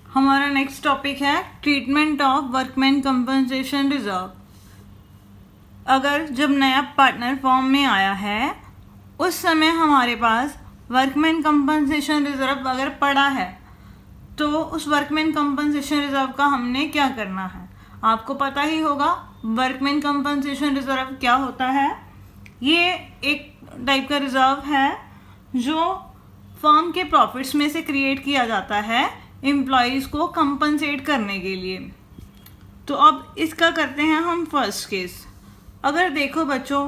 हमारा next topic है treatment of workman compensation reserve. अगर जब नया पार्टनर फॉर्म में आया है उस समय हमारे पास वर्कमैन कंपनसेशन रिजर्व अगर पड़ा है तो उस वर्कमैन कंपनसेशन रिजर्व का हमने क्या करना है। आपको पता ही होगा वर्कमैन कंपनसेशन रिजर्व क्या होता है। ये एक टाइप का रिजर्व है जो फर्म के प्रॉफिट्स में से क्रिएट किया जाता है एम्प्लॉयज़ को कंपनसेट करने के लिए। तो अब इसका करते हैं हम फर्स्ट केस। अगर देखो बच्चों,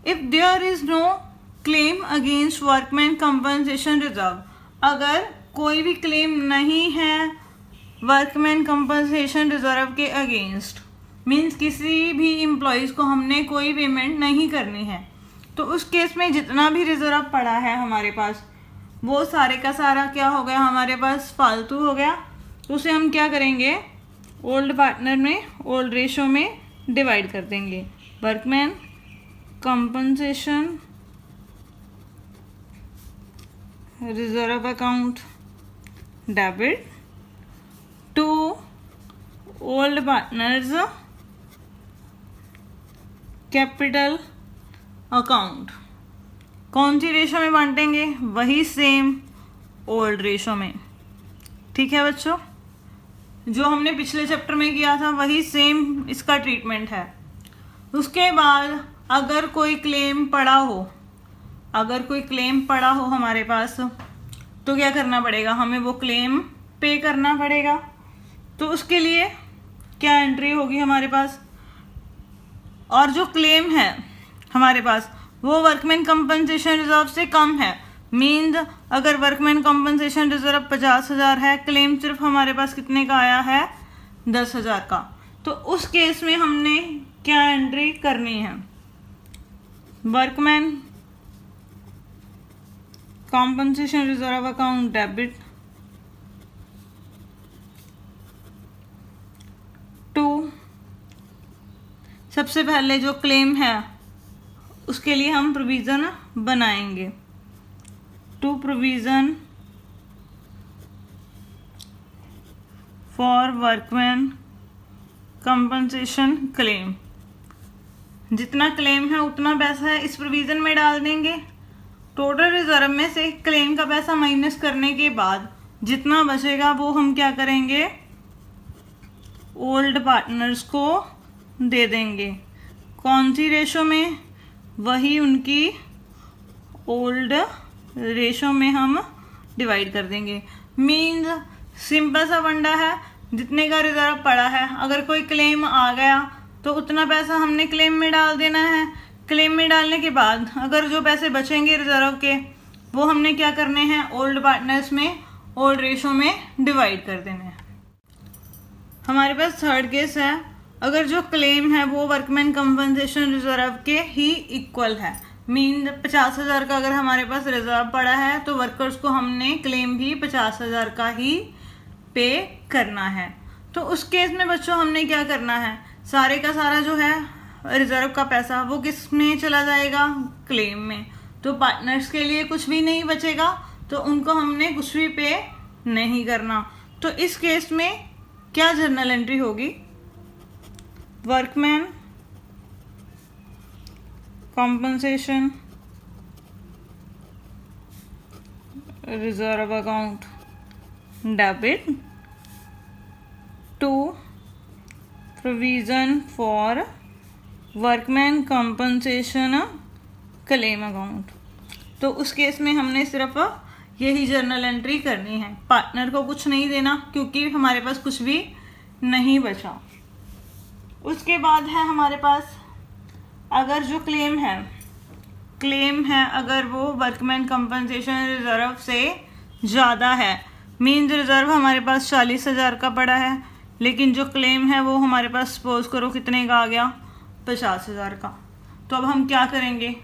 if there is no claim against workman compensation reserve, अगर कोई भी क्लेम नहीं है वर्कमैन कंपनसेशन रिजर्व के अगेंस्ट, मीन्स किसी भी एम्प्लॉयज़ को हमने कोई पेमेंट नहीं करनी है, तो उस केस में जितना भी रिजर्व पड़ा है हमारे पास वो सारे का सारा क्या हो गया, हमारे पास फालतू हो गया। तो उसे हम क्या करेंगे, ओल्ड पार्टनर में ओल्ड रेशो में डिवाइड कर देंगे। Workman compensation reserve account debit to old partners capital account. कौन सी रेशो में बांटेंगे, वही सेम ओल्ड रेशो में। ठीक है बच्चों, जो हमने पिछले चैप्टर में किया था वही सेम इसका ट्रीटमेंट है। उसके बाद अगर कोई क्लेम पड़ा हो, अगर कोई क्लेम पड़ा हो हमारे पास, तो क्या करना पड़ेगा, हमें वो क्लेम पे करना पड़ेगा। तो उसके लिए क्या एंट्री होगी हमारे पास, और जो क्लेम है हमारे पास वो वर्कमैन कंपनसेशन रिजर्व से कम है। मीन्स अगर वर्कमैन कंपनसेशन रिजर्व 50,000 है, क्लेम सिर्फ हमारे पास कितने का आया है, 10,000 का। तो उस केस में हमने क्या एंट्री करनी है, workman compensation reserve account debit to, सबसे पहले जो क्लेम है उसके लिए हम प्रोविज़न बनाएंगे, to provision for workman compensation claim. जितना क्लेम है उतना पैसा है इस प्रोविज़न में डाल देंगे। टोटल रिजर्व में से क्लेम का पैसा माइनस करने के बाद जितना बचेगा वो हम क्या करेंगे, ओल्ड पार्टनर्स को दे देंगे। कौन सी रेशो में, वही उनकी ओल्ड रेशो में हम डिवाइड कर देंगे। मीन्स सिंपल सा फंडा है, जितने का रिजर्व पड़ा है अगर कोई क्लेम आ गया तो उतना पैसा हमने क्लेम में डाल देना है। क्लेम में डालने के बाद अगर जो पैसे बचेंगे रिजर्व के वो हमने क्या करने हैं, ओल्ड पार्टनर्स में ओल्ड रेशो में डिवाइड कर देने हैं। हमारे पास थर्ड केस है, अगर जो क्लेम है वो वर्कमैन कंपनसेशन रिजर्व के ही इक्वल है। मीन 50,000 का अगर हमारे पास रिजर्व पड़ा है तो वर्कर्स को हमने क्लेम भी 50,000 का ही पे करना है। तो उस केस में बच्चों हमने क्या करना है, सारे का सारा जो है रिजर्व का पैसा वो किस में चला जाएगा, क्लेम में। तो पार्टनर्स के लिए कुछ भी नहीं बचेगा, तो उनको हमने कुछ भी पे नहीं करना। तो इस केस में क्या जर्नल एंट्री होगी, workman compensation reserve account debit to provision for workman compensation claim account. तो उस केस में हमने सिर्फ यही जर्नल एंट्री करनी है, पार्टनर को कुछ नहीं देना क्योंकि हमारे पास कुछ भी नहीं बचा। उसके बाद है हमारे पास, अगर जो क्लेम है अगर वो वर्कमैन कंपनसेशन रिजर्व से ज़्यादा है, मीन्स रिजर्व हमारे पास 40,000 का पड़ा है लेकिन जो क्लेम है वो हमारे पास सपोज करो कितने का आ गया, 50,000 का। तो अब हम क्या करेंगे,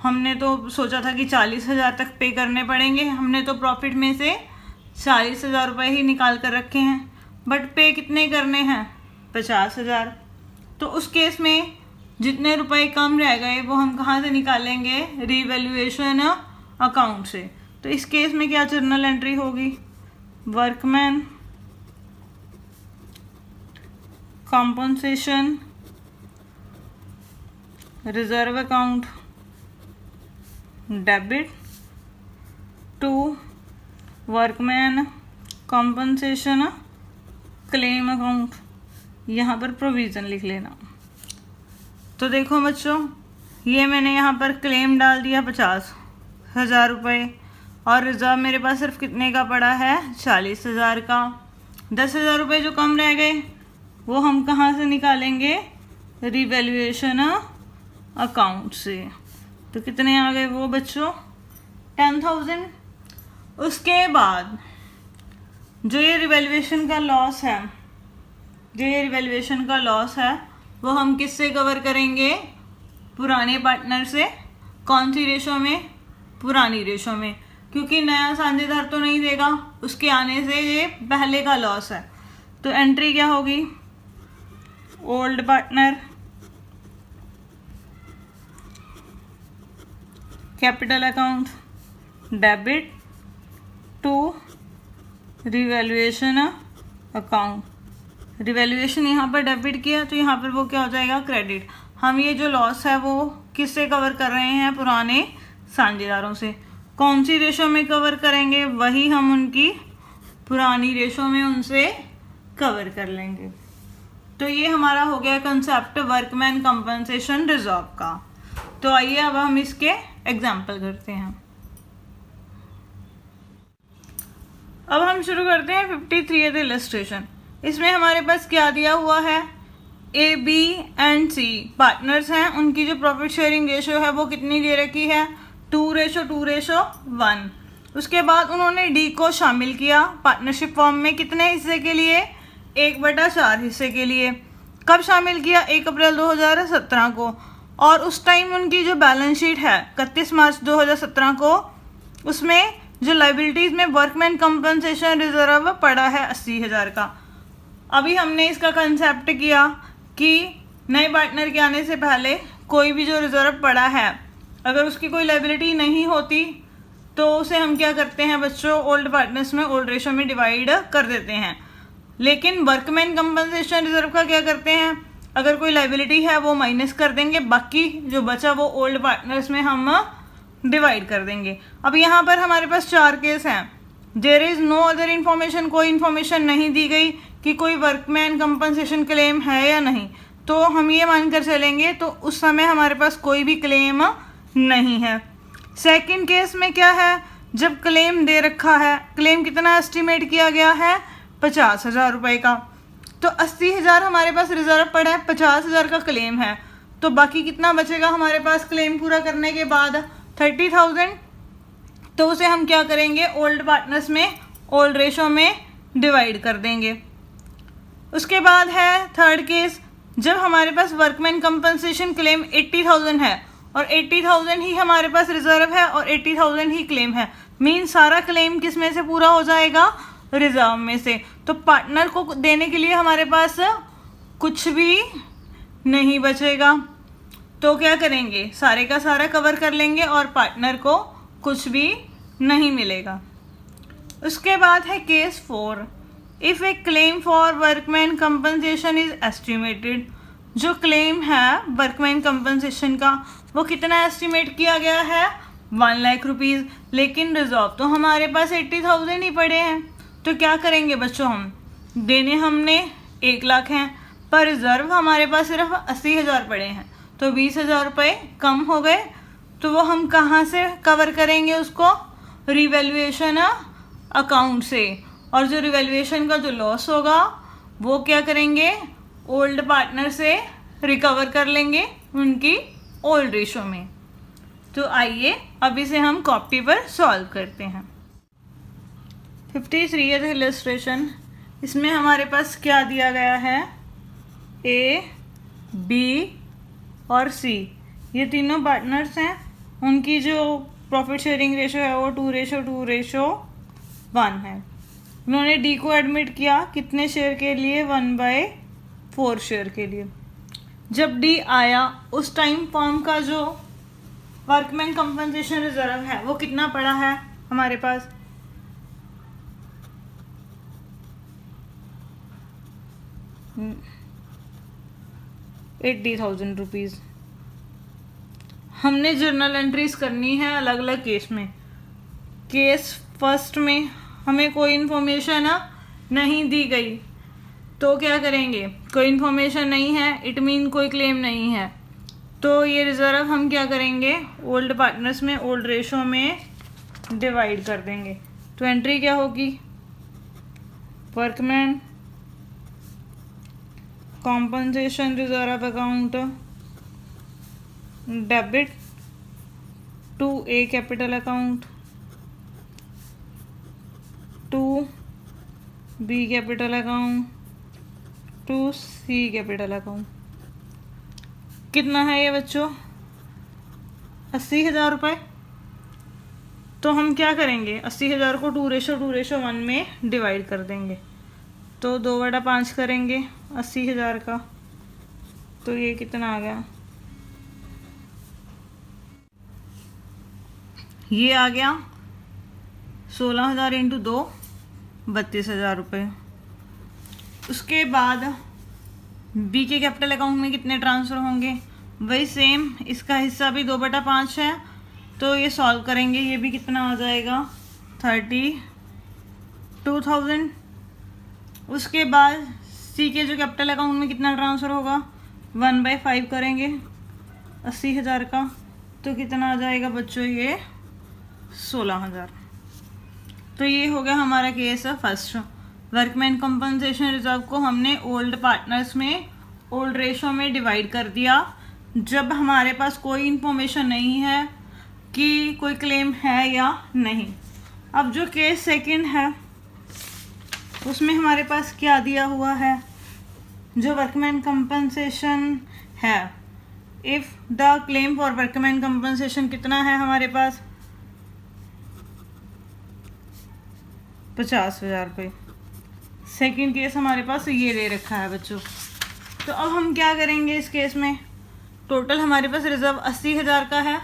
हमने तो सोचा था कि 40,000 तक पे करने पड़ेंगे, हमने तो प्रॉफिट में से 40,000 रुपये ही निकाल कर रखे हैं, बट पे कितने करने हैं, 50,000। तो उस केस में जितने रुपए कम रह गए वो हम कहाँ से निकालेंगे, रीवैल्यूएशन अकाउंट से। तो इस केस में क्या जर्नल एंट्री होगी, workman compensation reserve account debit to workman compensation claim account, यहाँ पर प्रोविज़न लिख लेना। तो देखो बच्चों, ये मैंने यहाँ पर क्लेम डाल दिया 50,000 रुपये, और रिज़र्व मेरे पास सिर्फ कितने का पड़ा है, 40,000 का। 10,000 रुपये जो कम रह गए वो हम कहाँ से निकालेंगे, रिवैल्यूएशन अकाउंट से। तो कितने आ गए वो बच्चों, 10,000। उसके बाद जो ये रिवैल्यूएशन का लॉस है, वो हम किससे कवर करेंगे, पुराने पार्टनर से। कौन सी रेशो में, पुरानी रेशो में, क्योंकि नया साझेदार तो नहीं देगा, उसके आने से ये पहले का लॉस है। तो एंट्री क्या होगी, old partner capital account debit to revaluation account. Revaluation यहाँ पर डेबिट किया तो यहाँ पर वो क्या हो जाएगा, क्रेडिट। हम ये जो लॉस है वो किससे कवर कर रहे हैं, पुराने साझेदारों से। कौन सी रेशो में कवर करेंगे, वही हम उनकी पुरानी रेशो में उनसे कवर कर लेंगे। तो ये हमारा हो गया कंसेप्ट वर्कमैन कंपनसेशन रिजर्व का। तो आइए अब हम इसके एग्जाम्पल करते हैं। अब हम शुरू करते हैं 53th इलस्ट्रेशन। इसमें हमारे पास क्या दिया हुआ है, ए, बी एंड सी पार्टनर्स हैं, उनकी जो प्रॉफिट शेयरिंग रेशो है वो कितनी ले रखी है, 2:1। उसके बाद उन्होंने डी को शामिल किया पार्टनरशिप फॉर्म में, कितने हिस्से के लिए, 1/4 हिस्से के लिए। कब शामिल किया, 1 अप्रैल 2017 को। और उस टाइम उनकी जो बैलेंस शीट है 31 मार्च 2017 को, उसमें जो लाइबिलिटीज़ में वर्कमैन कंपनसेशन रिजर्व पड़ा है 80,000 का। अभी हमने इसका कंसेप्ट किया कि नए पार्टनर के आने से पहले कोई भी जो रिजर्व पड़ा है, अगर उसकी कोई लाइबिलिटी नहीं होती तो उसे हम क्या करते हैं बच्चों, ओल्ड पार्टनर्स में ओल्ड रेशो में डिवाइड कर देते हैं। लेकिन वर्कमैन कंपनसेशन रिजर्व का क्या करते हैं, अगर कोई लाइबिलिटी है वो माइनस कर देंगे, बाकी जो बचा वो ओल्ड पार्टनर्स में हम डिवाइड कर देंगे। अब यहाँ पर हमारे पास 4 केस हैं। There is no other information, कोई इन्फॉर्मेशन नहीं दी गई कि कोई वर्कमैन कंपनसेशन क्लेम है या नहीं, तो हम ये मानकर चलेंगे तो उस समय हमारे पास कोई भी क्लेम नहीं है। सेकंड केस में क्या है, जब क्लेम दे रखा है, क्लेम कितना एस्टिमेट किया गया है, 50,000 रुपये का। तो 80,000 हमारे पास रिजर्व पड़ा है, 50,000 का क्लेम है, तो बाकी कितना बचेगा हमारे पास क्लेम पूरा करने के बाद, 30,000। तो उसे हम क्या करेंगे, ओल्ड पार्टनर्स में ओल्ड रेशो में डिवाइड कर देंगे। उसके बाद है थर्ड केस, जब हमारे पास वर्कमैन कंपनसेशन क्लेम 80,000 है और 80,000 ही हमारे पास रिजर्व है और 80,000 ही क्लेम है, मीन सारा क्लेम किस में से पूरा हो जाएगा, रिजर्व में से। तो पार्टनर को देने के लिए हमारे पास कुछ भी नहीं बचेगा, तो क्या करेंगे, सारे का सारा कवर कर लेंगे और पार्टनर को कुछ भी नहीं मिलेगा। उसके बाद है case 4, if A claim for workman compensation is estimated. जो क्लेम है वर्कमैन कंपनसेशन का वो कितना एस्टिमेट किया गया है, 1 लाख रुपीज़, लेकिन रिजर्व तो हमारे पास 80,000 ही पड़े हैं। तो क्या करेंगे बच्चों, हम देने हमने 1 लाख हैं पर रिजर्व हमारे पास सिर्फ 80,000 पड़े हैं, तो 20,000 रुपये कम हो गए। तो वो हम कहाँ से कवर करेंगे उसको, रिवैल्यूएशन अकाउंट से। और जो रिवैल्यूएशन का जो लॉस होगा वो क्या करेंगे, ओल्ड पार्टनर से रिकवर कर लेंगे उनकी ओल्ड रेशो में। तो आइए अब इसे हम कॉपी पर सॉल्व करते हैं। 53th इलस्ट्रेशन, इसमें हमारे पास क्या दिया गया है, ए, बी और सी, ये तीनों पार्टनर्स हैं, उनकी जो प्रॉफिट शेयरिंग रेशो है वो 2:1 है। उन्होंने डी को एडमिट किया कितने शेयर के लिए, 1/4 शेयर के लिए। जब डी आया उस टाइम फर्म का जो वर्कमैन कंपनसेशन रिजर्व है वो कितना पड़ा है हमारे पास, 80,000 रुपीज़। हमने जर्नल एंट्रीज करनी है अलग अलग केस में। केस फर्स्ट में हमें कोई इन्फॉर्मेशन नहीं दी गई, तो क्या करेंगे? कोई इन्फॉर्मेशन नहीं है, इट मीन कोई क्लेम नहीं है, तो ये रिजर्व हम क्या करेंगे? ओल्ड पार्टनर्स में ओल्ड रेशो में डिवाइड कर देंगे। तो एंट्री क्या होगी? Workman compensation reserve account debit to A capital account to B capital account to C capital account. कितना है ये बच्चों? 80,000 रुपये। तो हम क्या करेंगे? 80,000 को 2:1 में डिवाइड कर देंगे। तो 2/5 करेंगे 80,000 का, तो ये कितना आ गया? ये आ गया 16,000 इंटू 2, 32,000 रुपये। उसके बाद बी के कैपिटल अकाउंट में कितने ट्रांसफ़र होंगे? वही सेम, इसका हिस्सा भी 2/5 है, तो ये सॉल्व करेंगे। ये भी कितना आ जाएगा? 32,000। उसके बाद सी के जो कैपिटल अकाउंट में कितना ट्रांसफ़र होगा? 1/5 करेंगे 80,000 का, तो कितना आ जाएगा बच्चों? ये 16,000। तो ये हो गया हमारा case first. Workman compensation reserve को हमने ओल्ड पार्टनर्स में ओल्ड रेशो में डिवाइड कर दिया जब हमारे पास कोई इन्फॉर्मेशन नहीं है कि कोई क्लेम है या नहीं। अब जो केस सेकंड है उसमें हमारे पास क्या दिया हुआ है? जो वर्कमैन कंपनसेशन है, if the claim for workman compensation कितना है हमारे पास? 50,000 रुपये। सेकेंड केस हमारे पास ये दे रखा है बच्चों। तो अब हम क्या करेंगे इस केस में? टोटल हमारे पास रिजर्व 80,000 का है।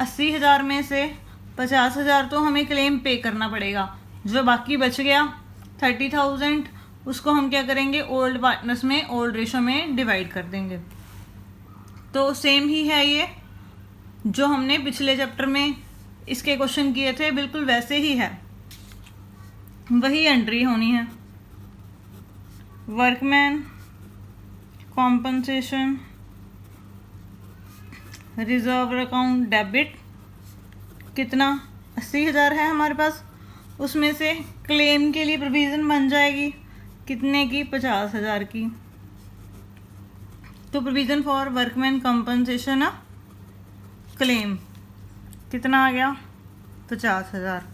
80,000 में से 50,000 तो हमें क्लेम पे करना पड़ेगा। जो बाकी बच गया 30,000, उसको हम क्या करेंगे? ओल्ड पार्टनर्स में ओल्ड रेशो में डिवाइड कर देंगे। तो सेम ही है ये जो हमने पिछले चैप्टर में इसके क्वेश्चन किए थे, बिल्कुल वैसे ही है, वही एंट्री होनी है। Workman compensation reserve account debit कितना? 80,000 है हमारे पास, उसमें से क्लेम के लिए प्रोविज़न बन जाएगी कितने की? 50,000 की। तो provision for workman compensation claim कितना आ गया? 50,000।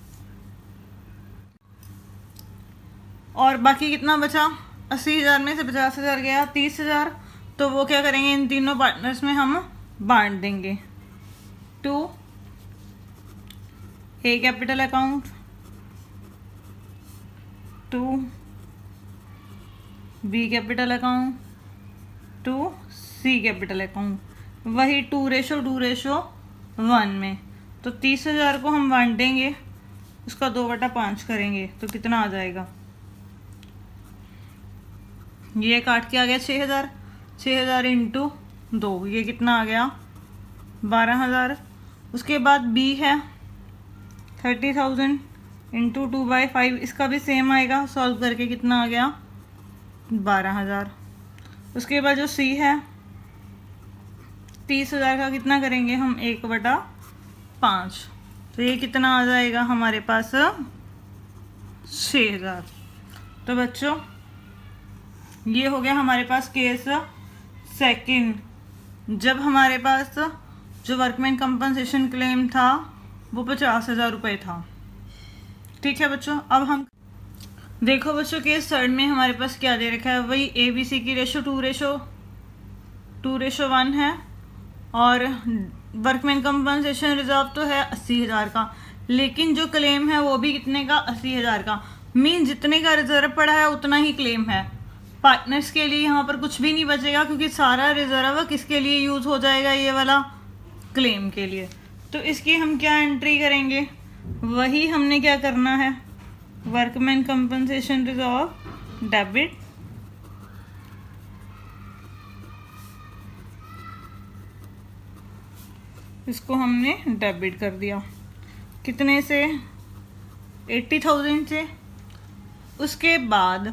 और बाकी कितना बचा? 80,000 में से 50,000 गया 30,000, तो वो क्या करेंगे? इन तीनों पार्टनर्स में हम बांट देंगे। To A capital account, to B capital account, to C capital account, वही 2:1 में। तो 30,000 को हम बांटेंगे, उसका 2/5 करेंगे, तो कितना आ जाएगा? ये काट के आ गया 6,000। 6,000 इंटू 2, ये कितना आ गया? 12,000। उसके बाद बी है 30,000 इंटू 2/5, इसका भी सेम आएगा, सॉल्व करके कितना आ गया? 12,000। उसके बाद जो सी है 30,000 का कितना करेंगे हम? 1/5, तो ये कितना आ जाएगा हमारे पास? 6,000। तो बच्चों ये हो गया हमारे पास केस सेकंड, जब हमारे पास जो वर्कमैन कंपनसेशन क्लेम था वो 50,000 रुपये था। ठीक है बच्चों, अब हम देखो बच्चों केस थर्ड में हमारे पास क्या दे रखा है? वही ए बी सी की रेशो 2:1 है, और वर्कमैन कंपनसेशन रिजर्व तो है 80,000 का, लेकिन जो क्लेम है वो भी कितने का? 80,000 का। मीन जितने का रिजर्व पड़ा है उतना ही क्लेम है। पार्टनर्स के लिए यहाँ पर कुछ भी नहीं बचेगा, क्योंकि सारा रिजर्व किसके लिए यूज़ हो जाएगा? ये वाला क्लेम के लिए। तो इसकी हम क्या एंट्री करेंगे? वही हमने क्या करना है? वर्कमैन कंपनसेशन रिजर्व डेबिट इसको हमने डेबिट कर दिया। कितने से? 80,000 से। उसके बाद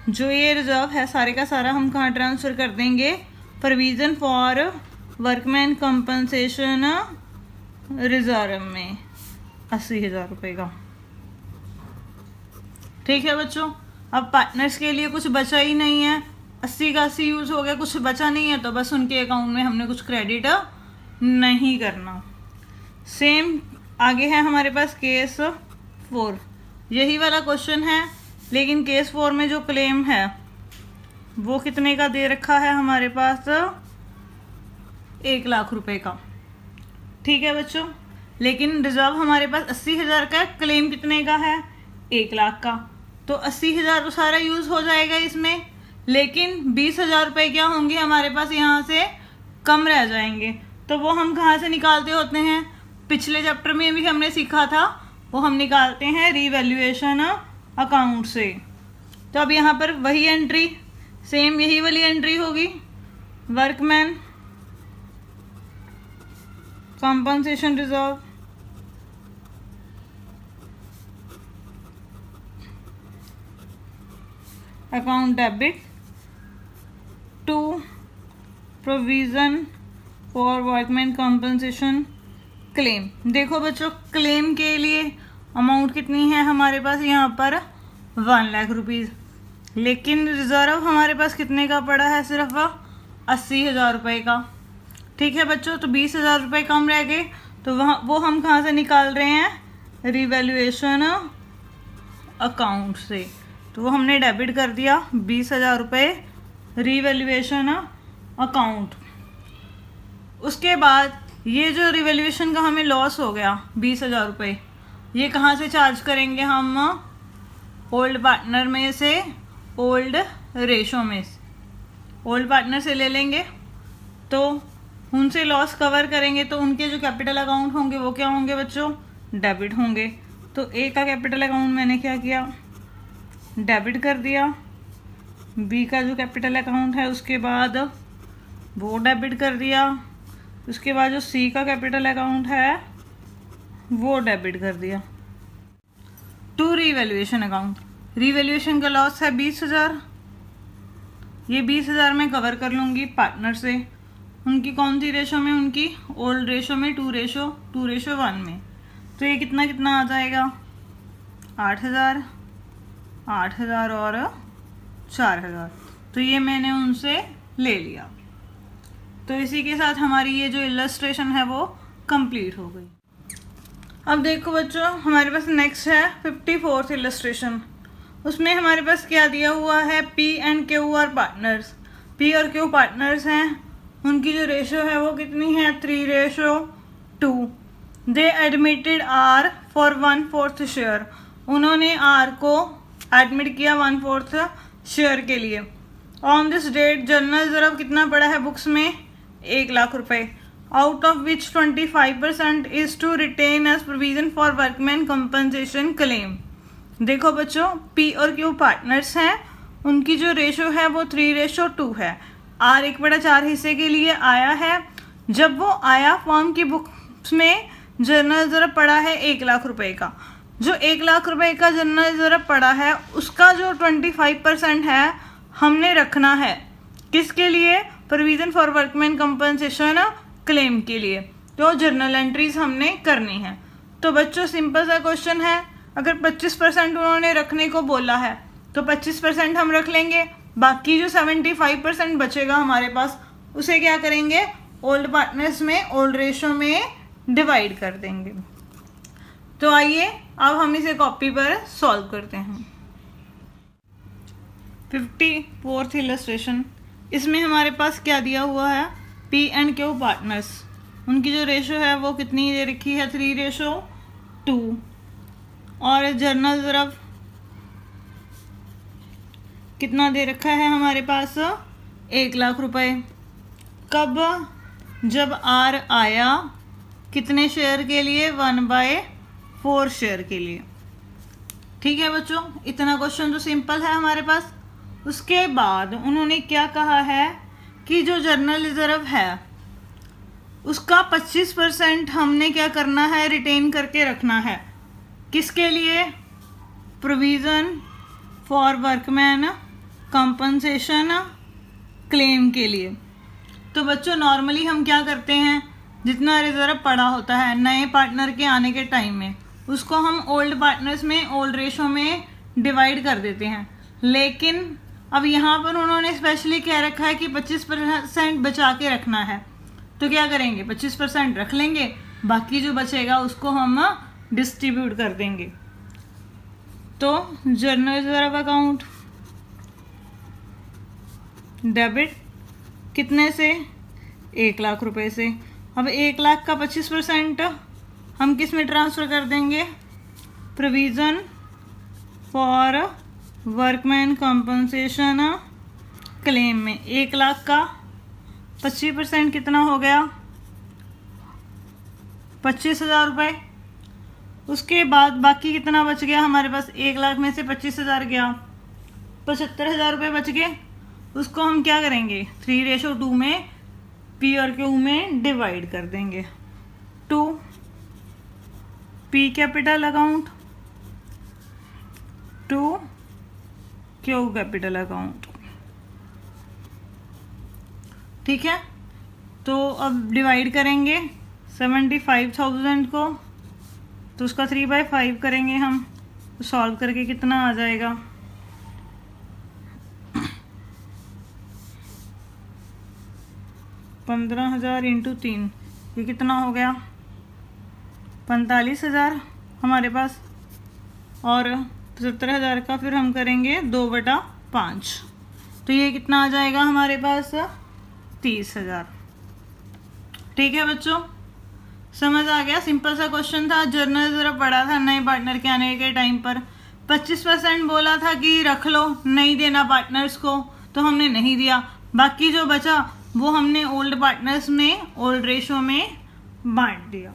जो ये रिजर्व है सारे का सारा हम कहाँ ट्रांसफ़र कर देंगे? Provision for workman compensation reserve में 80,000 रुपये का। ठीक है बच्चों, अब पार्टनर्स के लिए कुछ बचा ही नहीं है, 80 का 80 यूज़ हो गया, कुछ बचा नहीं है, तो बस उनके अकाउंट में हमने कुछ क्रेडिट नहीं करना। सेम आगे है हमारे पास केस 4, यही वाला क्वेश्चन है, लेकिन केस 4 में जो क्लेम है वो कितने का दे रखा है हमारे पास? 1 लाख रुपए का। ठीक है बच्चों, लेकिन रिजर्व हमारे पास 80,000 का, क्लेम कितने का है? 1 लाख का। तो 80,000 तो सारा यूज़ हो जाएगा इसमें, लेकिन 20,000 रुपये क्या होंगे हमारे पास? यहाँ से कम रह जाएंगे। तो वो हम कहाँ से निकालते होते हैं? पिछले चैप्टर में भी हमने सीखा था, वो हम निकालते हैं रीवैल्यूएशन अकाउंट से। तो अब यहाँ पर वही एंट्री, सेम यही वाली एंट्री होगी, workman compensation reserve, account debit to provision for workman compensation claim. देखो बच्चों, क्लेम के लिए अमाउंट कितनी है हमारे पास? यहाँ पर 1 लाख रुपीज़, लेकिन रिजर्व हमारे पास कितने का पड़ा है? सिर्फ 80,000 रुपये का। ठीक है बच्चों, तो 20,000 रुपये कम रह गए, तो वहाँ वो हम कहाँ से निकाल रहे हैं? रिवैल्यूएशन अकाउंट से। तो वो हमने डेबिट कर दिया 20,000 रुपये रिवैल्यूएशन अकाउंट। उसके बाद ये जो रिवैल्यूएशन का हमें लॉस हो गया 20,000 रुपये, ये कहाँ से चार्ज करेंगे हम? ओल्ड पार्टनर में से, ओल्ड रेशो में से, ओल्ड पार्टनर से ले लेंगे, तो उनसे लॉस कवर करेंगे, तो उनके जो कैपिटल अकाउंट होंगे वो क्या होंगे बच्चों? डेबिट होंगे। तो ए का कैपिटल अकाउंट मैंने क्या किया? डेबिट कर दिया। बी का जो कैपिटल अकाउंट है उसके बाद वो डेबिट कर दिया। उसके बाद जो सी का कैपिटल अकाउंट है वो डेबिट कर दिया। टू रीवैल्यूएशन अकाउंट, रीवैल्यूएशन का लॉस है 20,000, ये 20,000 मैं कवर कर लूँगी पार्टनर से। उनकी कौन सी रेशो में? उनकी ओल्ड रेशो में, 2:1 में। तो ये कितना कितना आ जाएगा? 8,000, 8,000 और 4,000। तो ये मैंने उनसे ले लिया। तो इसी के साथ हमारी ये जो इलस्ट्रेशन है वो कंप्लीट हो गई। अब देखो बच्चों, हमारे पास नेक्स्ट है 54th इलस्ट्रेशन। उसमें हमारे पास क्या दिया हुआ है? P and Q R partners. P और क्यू पार्टनर्स हैं, उनकी जो रेशो है वो कितनी है? 3:2। They admitted R for 1/4 share. उन्होंने आर को एडमिट किया 1/4 शेयर के लिए। On this date general reserve कितना पड़ा है बुक्स में? 1 लाख रुपए, out of which 25% is to retain as provision for workman compensation claim. देखो बच्चों, पी और क्यू पार्टनर्स हैं, उनकी जो रेशो है वो 3:2 है। आर 1/4 हिस्से के लिए आया है। जब वो आया, फॉर्म की बुक्स में जनरल रिजर्व पड़ा है 1 लाख रुपए का। जो 1 लाख रुपए का जनरल रिजर्व पड़ा है उसका जो 25% है हमने रखना है किसके लिए? Provision for workman compensation claim के लिए। तो जर्नल एंट्रीज हमने करनी है। तो बच्चों सिंपल सा क्वेश्चन है, अगर 25% उन्होंने रखने को बोला है तो 25% हम रख लेंगे, बाकी जो 75% बचेगा हमारे पास उसे क्या करेंगे? ओल्ड पार्टनर्स में, ओल्ड रेशो में डिवाइड कर देंगे। तो आइए अब हम इसे कॉपी पर सॉल्व करते हैं। 54th इलस्ट्रेशन, इसमें हमारे पास क्या दिया हुआ है? पी एंड क्यू पार्टनर्स, उनकी जो रेशो है वो कितनी दे रखी है? 3:2। और जर्नल रिजर्व कितना दे रखा है हमारे पास? 1 लाख रुपए। कब? जब आर आया कितने शेयर के लिए? 1/4 शेयर के लिए। ठीक है बच्चों, इतना क्वेश्चन तो सिंपल है हमारे पास। उसके बाद उन्होंने क्या कहा है कि जो जर्नल रिजर्व है उसका 25% हमने क्या करना है, रिटेन करके रखना है। किसके लिए? Provision for workman compensation claim के लिए। तो बच्चों नॉर्मली हम क्या करते हैं, जितना रिजर्व पड़ा होता है नए पार्टनर के आने के टाइम में, उसको हम ओल्ड पार्टनर्स में ओल्ड रेशो में डिवाइड कर देते हैं। लेकिन अब यहाँ पर उन्होंने स्पेशली कह रखा है कि 25% बचा के रखना है। तो क्या करेंगे, 25% रख लेंगे, बाकी जो बचेगा उसको हम डिस्ट्रीब्यूट कर देंगे। तो जर्नल रिजर्व अकाउंट डेबिट कितने से, 1 लाख रुपए से। अब 1 लाख का 25% हम किस में ट्रांसफ़र कर देंगे, provision for workman compensation claim में। 1 लाख का 25% कितना हो गया, 25,000 रुपये। उसके बाद बाकी कितना बच गया हमारे पास, 1 लाख में से 25,000 गया, 75,000 रुपये बच गए। उसको हम क्या करेंगे, 3:2 में पी और क्यू में डिवाइड कर देंगे। 2 P capital account, 2 Q capital account. ठीक है, तो अब डिवाइड करेंगे 75,000 को, तो उसका 3/5 करेंगे हम। तो सॉल्व करके कितना आ जाएगा, 15,000 × 3, ये कितना हो गया, 45,000 हमारे पास। और 75,000 का फिर हम करेंगे 2/5, तो ये कितना आ जाएगा हमारे पास, 30,000। ठीक है बच्चों, समझ आ गया, सिंपल सा क्वेश्चन था। जर्नल ज़रा पढ़ा था नए पार्टनर के आने के टाइम पर 25% बोला था कि रख लो, नहीं देना पार्टनर्स को, तो हमने नहीं दिया। बाकी जो बचा वो हमने ओल्ड पार्टनर्स में ओल्ड रेशो में बांट दिया।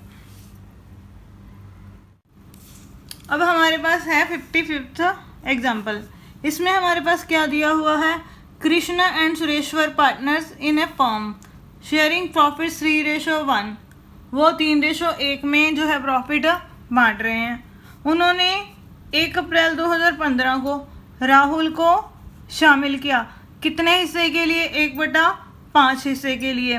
अब हमारे पास है 55वां एग्जाम्पल। इसमें हमारे पास क्या दिया हुआ है, Krishna and Sureshwar partners in A firm sharing profit 3:1। वो 3:1 में जो है प्रॉफिट बांट रहे हैं। उन्होंने 1 अप्रैल 2015 को राहुल को शामिल किया, कितने हिस्से के लिए, 1/5 हिस्से के लिए।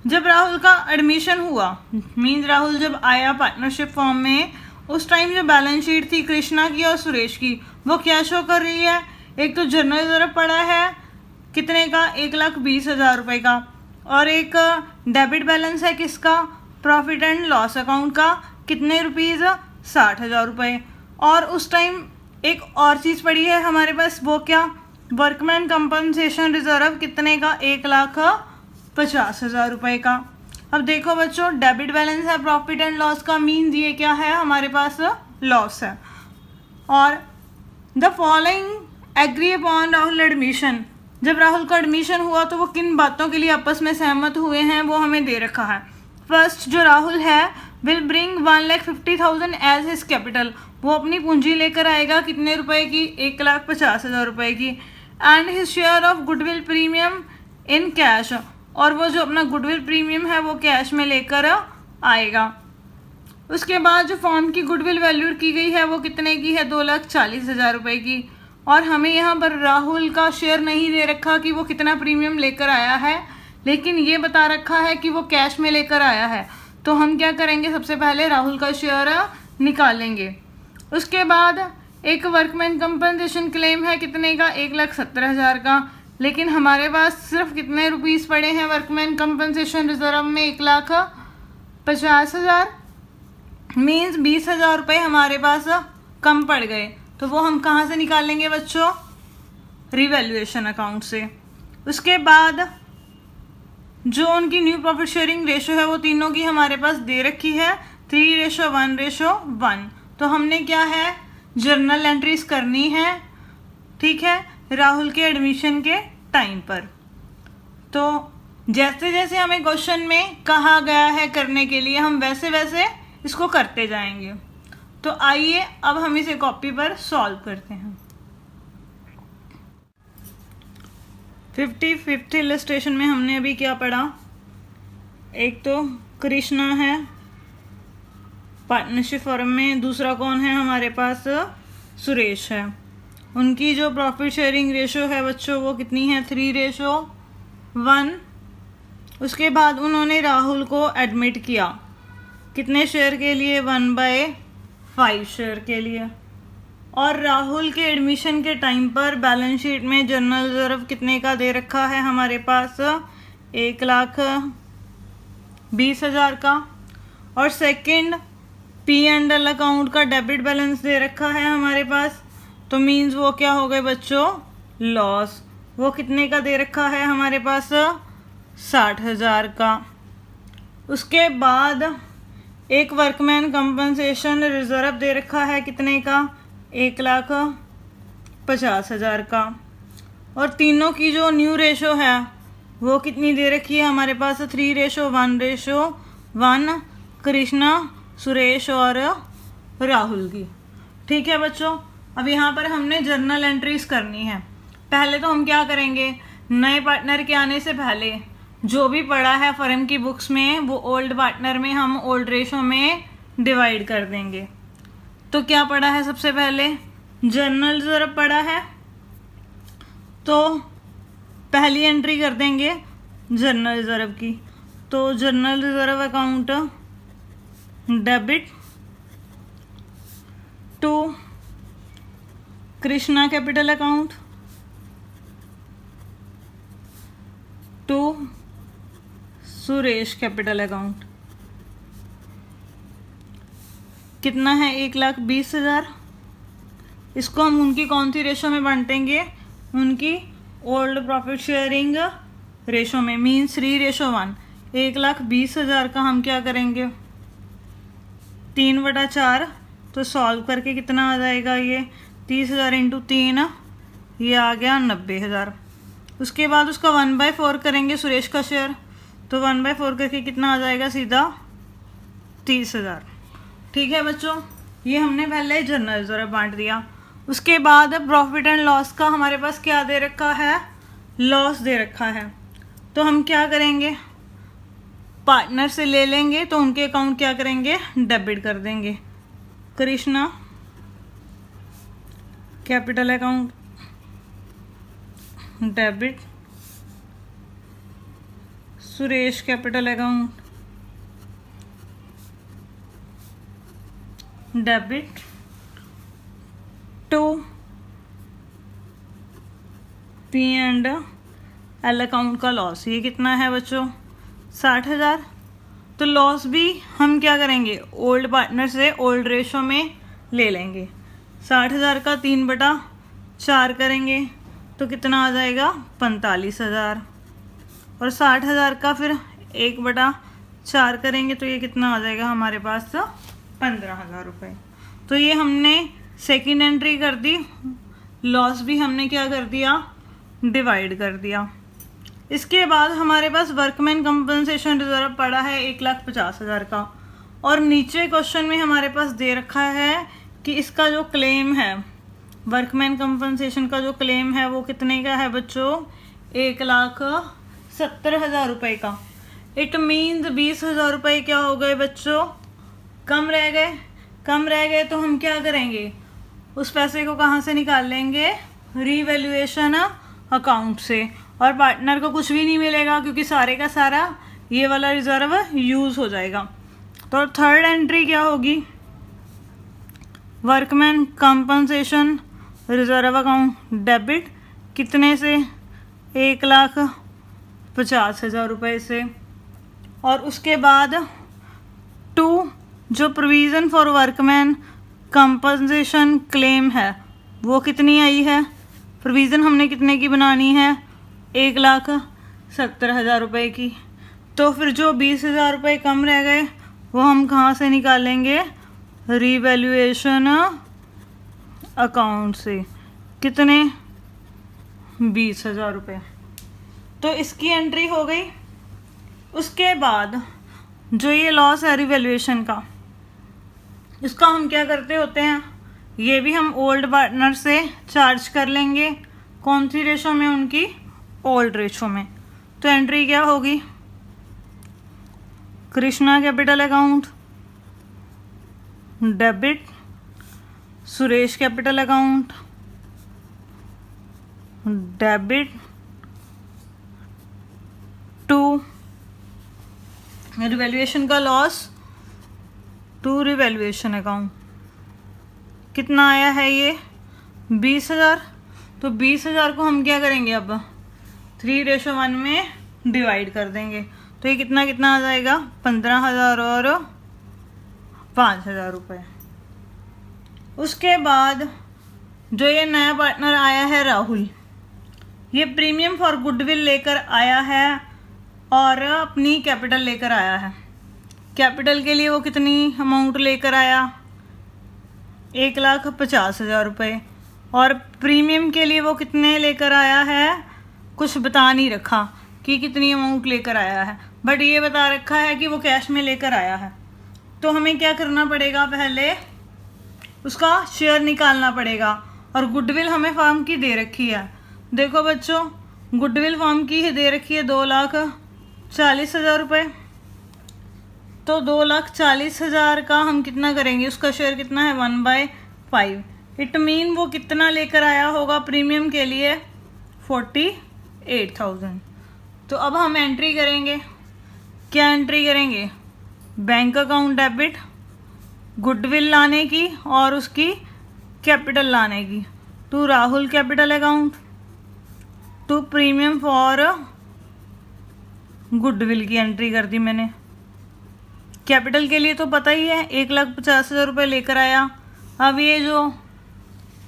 जब राहुल का एडमिशन हुआ, मीन्स राहुल जब आया पार्टनरशिप फॉर्म में, उस टाइम जो बैलेंस शीट थी कृष्णा की और सुरेश की, वो क्या शो कर रही है, एक तो जर्नल रिजर्व पड़ा है कितने का, 1,20,000 रुपये का, और एक डेबिट बैलेंस है किसका, प्रॉफिट एंड लॉस अकाउंट का, कितने रुपीज़, 60,000 रुपये। और उस टाइम एक और चीज़ पड़ी है हमारे पास, वो क्या, वर्कमैन कंपनसेशन रिजर्व कितने का, 1,50,000 रुपये का। अब देखो बच्चों, डेबिट बैलेंस है प्रॉफिट एंड लॉस का, मीन्स ये क्या है हमारे पास, लॉस है। और the following agree upon Rahul admission, जब राहुल का एडमिशन हुआ तो वो किन बातों के लिए आपस में सहमत हुए हैं वो हमें दे रखा है। फर्स्ट, जो राहुल है will bring 1,50,000 as his capital, वो अपनी पूंजी लेकर आएगा कितने रुपए की, 1,50,000 रुपये की। And his share of goodwill premium in cash, और वो जो अपना गुडविल प्रीमियम है वो कैश में लेकर आएगा। उसके बाद जो फॉर्म की गुडविल वैल्यू की गई है वो कितने की है, 2,40,000 रुपये की। और हमें यहाँ पर राहुल का शेयर नहीं दे रखा कि वो कितना प्रीमियम लेकर आया है, लेकिन ये बता रखा है कि वो कैश में लेकर आया है। तो हम क्या करेंगे, सबसे पहले राहुल का शेयर निकालेंगे। उसके बाद एक वर्कमैन कंपनसेशन क्लेम है कितने का, 1,70,000 का, लेकिन हमारे पास सिर्फ कितने रुपीस पड़े हैं वर्कमैन कंपनसेशन रिजर्व में, 1,50,000, मीन्स 20,000 रुपये हमारे पास कम पड़ गए। तो वो हम कहाँ से निकालेंगे बच्चों, रिवैल्यूएशन अकाउंट से। उसके बाद जो उनकी न्यू प्रॉफिट शेयरिंग रेशो है वो तीनों की हमारे पास दे रखी है, 3:1:1। तो हमने क्या है, जर्नल एंट्रीज करनी है, ठीक है, राहुल के एडमिशन के टाइम पर। तो जैसे जैसे हमें क्वेश्चन में कहा गया है करने के लिए, हम वैसे वैसे इसको करते जाएंगे। तो आइए अब हम इसे कॉपी पर सॉल्व करते हैं। 55th इलस्ट्रेशन में हमने अभी क्या पढ़ा, एक तो कृष्णा है पार्टनरशिप फर्म में, दूसरा कौन है हमारे पास, सुरेश है। उनकी जो प्रॉफिट शेयरिंग रेशो है बच्चों वो कितनी है, 3:1। उसके बाद उन्होंने राहुल को एडमिट किया, कितने शेयर के लिए, 1/5 शेयर के लिए। और राहुल के एडमिशन के टाइम पर बैलेंस शीट में जनरल रिजर्व कितने का दे रखा है हमारे पास, 1,20,000 का। और सेकंड P&L अकाउंट का डेबिट बैलेंस दे रखा है हमारे पास, तो मीन्स वो क्या हो गए बच्चों, लॉस। वो कितने का दे रखा है हमारे पास, 60,000 का। उसके बाद एक वर्कमैन कंपनसेशन रिजर्व दे रखा है कितने का, 1,50,000 का। और तीनों की जो न्यू रेशो है वो कितनी दे रखी है हमारे पास, 3:1:1, कृष्णा, सुरेश और राहुल की। ठीक है बच्चों, अब यहाँ पर हमने जर्नल एंट्रीज करनी है। पहले तो हम क्या करेंगे, नए पार्टनर के आने से पहले जो भी पड़ा है फर्म की बुक्स में वो ओल्ड पार्टनर में हम ओल्ड रेशो में डिवाइड कर देंगे। तो क्या पड़ा है, सबसे पहले जर्नल रिजर्व पड़ा है, तो पहली एंट्री कर देंगे जर्नल रिजर्व की। तो general reserve account debit to Krishna capital account to Suresh capital account. कितना है, 1,20,000। इसको हम उनकी कौन सी रेशो में बांटेंगे, उनकी ओल्ड प्रॉफिट शेयरिंग रेशो में, मीन्स 3:1। 1,20,000 का हम क्या करेंगे, 3/4। तो सॉल्व करके कितना आ जाएगा, ये 30,000 × 3, ये आ गया 90,000। उसके बाद उसका 1/4 करेंगे सुरेश का शेयर, तो 1/4 करके कितना आ जाएगा, सीधा 30,000। ठीक है बच्चों, ये हमने पहले जनरल रिजर्व बांट दिया। उसके बाद प्रॉफिट एंड लॉस का हमारे पास क्या दे रखा है, लॉस दे रखा है। तो हम क्या करेंगे, पार्टनर से ले लेंगे, तो उनके अकाउंट क्या करेंगे, डेबिट कर देंगे। Krishna capital account debit, Suresh capital account debit to P&L account का लॉस। ये कितना है बच्चों, 60,000। तो लॉस भी हम क्या करेंगे, ओल्ड पार्टनर से ओल्ड रेशो में ले लेंगे। 60,000 का 3/4 करेंगे तो कितना आ जाएगा, 45,000। और 60,000 का फिर 1/4 करेंगे तो ये कितना आ जाएगा हमारे पास, 15,000 रुपये। तो ये हमने सेकेंड एंट्री कर दी, लॉस भी हमने क्या कर दिया, डिवाइड कर दिया। इसके बाद हमारे पास वर्कमैन कंपनसेशन रिजर्व पड़ा है 1,50,000 का। और नीचे क्वेश्चन में हमारे पास दे रखा है कि इसका जो क्लेम है, वर्कमैन कंपनसेशन का जो क्लेम है वो कितने का है बच्चों, 1,70,000 रुपये का। इट मीन्स 20,000 रुपये क्या हो गए बच्चों, कम रह गए। कम रह गए तो हम क्या करेंगे, उस पैसे को कहाँ से निकाल लेंगे, रीवैल्यूएशन अकाउंट से। और पार्टनर को कुछ भी नहीं मिलेगा क्योंकि सारे का सारा ये वाला रिजर्व यूज़ हो जाएगा। तो थर्ड एंट्री क्या होगी, workman compensation reserve account debit, कितने से, 1,50,000 रुपये से। और उसके बाद टू जो provision for workman compensation claim है वो कितनी आई है, प्रोविज़न हमने कितने की बनानी है, 1,70,000 रुपये की। तो फिर जो 20,000 रुपये कम रह गए वो हम कहाँ से निकालेंगे, रीवैल्यूएशन अकाउंट से। कितने, 20,000 रुपये। तो इसकी एंट्री हो गई। उसके बाद जो ये लॉस है रिवैल्यूएशन का, इसका हम क्या करते होते हैं, ये भी हम ओल्ड पार्टनर से चार्ज कर लेंगे। कौन सी रेशो में, उनकी ओल्ड रेशो में। तो एंट्री क्या होगी, Krishna capital account debit, Suresh capital account debit to revaluation का लॉस टू रिवैल्यूएशन अकाउंट। कितना आया है ये 20,000। तो 20,000 को हम क्या करेंगे अब 3:1 में डिवाइड कर देंगे। तो ये कितना कितना आ जाएगा 15,000 और 5,000 रुपये। उसके बाद जो ये नया पार्टनर आया है राहुल, ये प्रीमियम फॉर गुडविल लेकर आया है और अपनी कैपिटल लेकर आया है। कैपिटल के लिए वो कितनी अमाउंट लेकर आया 1,50,000 रुपये, और प्रीमियम के लिए वो कितने लेकर आया है कुछ बता नहीं रखा कि कितनी अमाउंट लेकर आया है, बट ये बता रखा है कि वो कैश में लेकर आया है। तो हमें क्या करना पड़ेगा, पहले उसका शेयर निकालना पड़ेगा। और गुडविल हमें फर्म की दे रखी है, देखो बच्चों गुडविल फर्म की दे रखी है 2,40,000 रुपये। तो 2,40,000 का हम कितना करेंगे, उसका शेयर कितना है 1/5। इट मीन वो कितना लेकर आया होगा प्रीमियम के लिए 48,000। तो अब हम एंट्री करेंगे, क्या एंट्री करेंगे, बैंक अकाउंट डेबिट गुडविल लाने की और उसकी कैपिटल लाने की, to Rahul capital account to premium for goodwill की एंट्री कर दी मैंने। कैपिटल के लिए तो पता ही है 1,50,000 रुपये लेकर आया। अब ये जो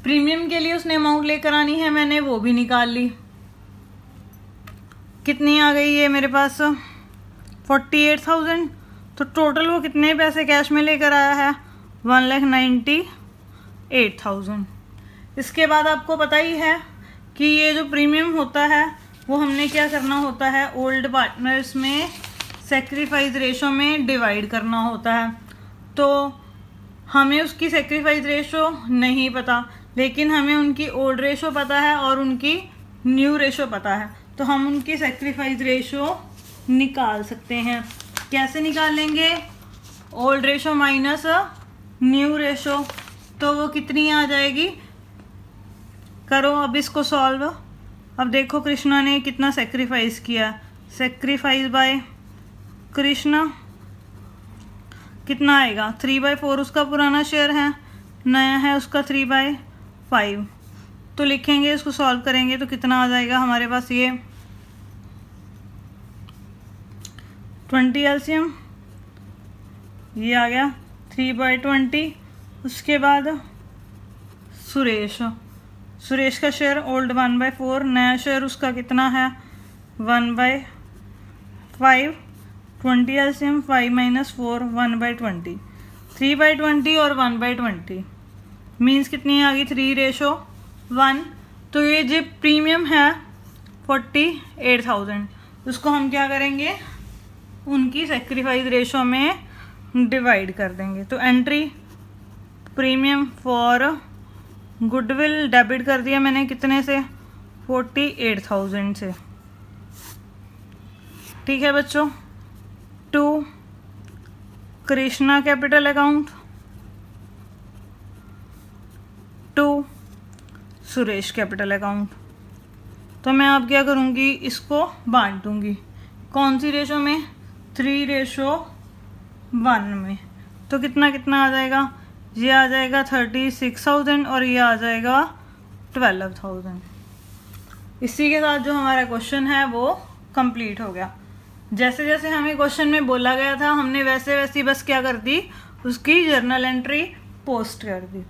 प्रीमियम के लिए उसने अमाउंट लेकर आनी है मैंने वो भी निकाल ली। कितनी आ गई है मेरे पास 48,000। तो टोटल वो कितने पैसे कैश में लेकर आया है 1,98,000। इसके बाद आपको पता ही है कि ये जो प्रीमियम होता है वो हमने क्या करना होता है, ओल्ड पार्टनर्स में सेक्रीफाइस रेशो में डिवाइड करना होता है। तो हमें उसकी सेक्रीफाइस रेशो नहीं पता, लेकिन हमें उनकी ओल्ड रेशो पता है और उनकी न्यू रेशो पता है। तो हम उनकी सेक्रीफाइस रेशो निकाल सकते हैं। कैसे निकालेंगे, old ratio minus new ratio, तो वो कितनी आ जाएगी, करो अब इसको सॉल्व। अब देखो कृष्णा ने कितना सेक्रीफाइस किया, सेक्रीफाइस बाय कृष्णा कितना आएगा 3/4 उसका पुराना शेयर है, नया है उसका 3/5। तो लिखेंगे इसको सॉल्व करेंगे तो कितना आ जाएगा हमारे पास, ये 20 एलसीएम ये आ गया 3/20। उसके बाद सुरेश का शेयर ओल्ड 1/4, नया शेयर उसका कितना है 1/5। 20 एलसीएम 5 - 4 1/20, 3/20 और 1/20 मीन्स कितनी आ गई 3:1। तो ये जो प्रीमियम है 48,000, उसको हम क्या करेंगे उनकी सेक्रीफाइस रेशो में डिवाइड कर देंगे। तो entry premium for goodwill debit कर दिया मैंने कितने से 48,000 से। ठीक है बच्चों, to Krishna capital account to Suresh capital account. तो मैं अब क्या करूँगी, इसको बांट दूँगी कौन सी रेशो में 3:1 में। तो कितना कितना आ जाएगा, ये आ जाएगा 36,000 और ये आ जाएगा 12,000। इसी के साथ जो हमारा क्वेश्चन है वो कंप्लीट हो गया। जैसे जैसे हमें क्वेश्चन में बोला गया था हमने वैसे वैसी बस क्या कर दी, उसकी जर्नल एंट्री पोस्ट कर दी।